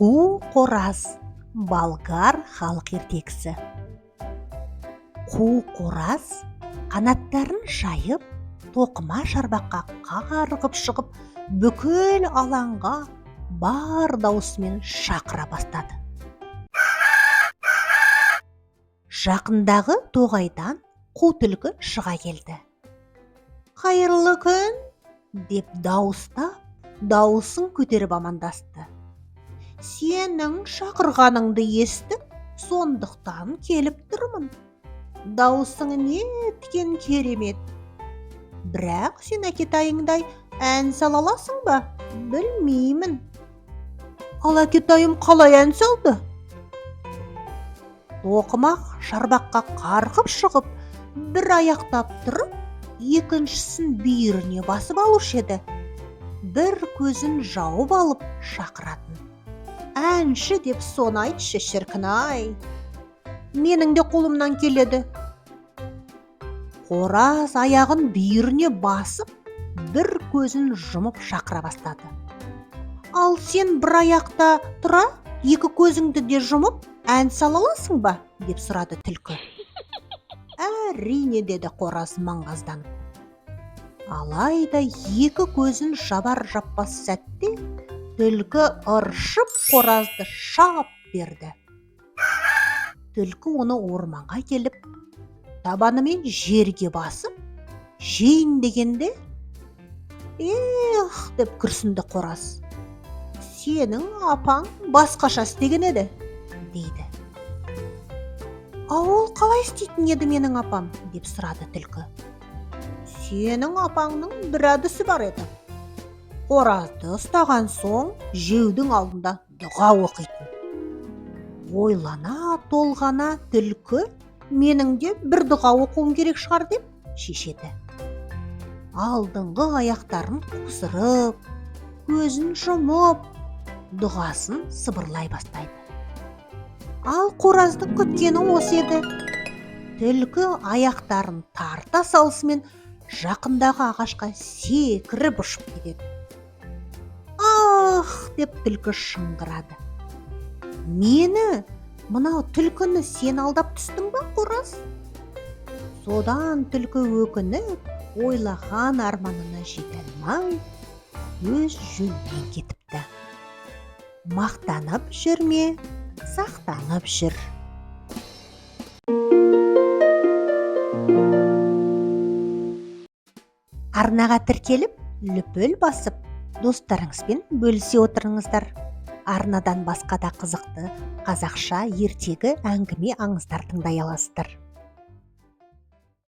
Қу қораз, болгар халық ертегісі. Қу қораз қанаттарын жайып, тоқыма шарбаққа қарғып шығып, бүкіл алаңға бар даусымен шақыра бастады. Жақындағы тоғайдан қу түлкі шыға келді. «Қайырлы күн!» деп дауыстап, дауысын көтеріп амандасты. «Сенің шақырғаныңды естіп, сондықтан келіп тұрмын. Дауысың неткен керемет. Бірақ сен әкетайыңдай ән сала аласың ба? Білмеймін». «Ал әкетайым қалай ән салды?» Тоқымақ шарбаққа қарғып шығып, бір аяқтап тұрып, екіншісін бүйіріне басып алушы еді. Бір көзін жауып алып шақыратын. «Әнші деп соны айтшы, шіркін-ай. Менің де қолымнан келеді». Қораз аяғын бүйіріне басып, бір көзін жұмып шақыра бастады. «Ал сен бір аяқта тұра, екі көзіңді де жұмып, ән сала аласың ба?» деп сұрады түлкі. «Әрине», деді қораз маңғазданып. Алайда екі көзін жабар-жаппас сәтте түлкі ыршып қоразды шап берді. Түлкі оны орманға келіп, табанымен жерге басып, жейін дегенде, «Ех!» деп күрсінді қораз. «Сенің апаң басқаша істеген еді», дейді. «Ол қалай істейтін еді менің апам?» деп сұрады түлкі. «Сенің апаңның бір әдісі бар еді. Қоразды ұстаған соң жеудің алдында дұға оқитын». Ойлана толғана түлкі менің де бір дұға оқуым керек шығар деп шешеді. Алдыңғы аяқтарын қусырып, көзін жұмып, дұғасын сыбырлай бастайды. Ал қораздың күткені осы еді. Түлкі аяқтарын тарта салысымен жақындағы ағашқа секіріп ұшып кетеді. «Ах!» деп түлкі шыңғырады. «Мені, мынау түлкіні сен алдап түстің ба, қораз?» Содан түлкі өкініп, ойлаған арманына жете алмай, өз жөніне кетіпті. Мақтанып жүрме, сақтанып жүр. Арнаға тіркеліп, лүпіл басып, достарыңызбен бөлісе отырыңыздар. Арнадан басқа да қызықты қазақша ертегі әңгіме аңыздар тыңдай аласыздар.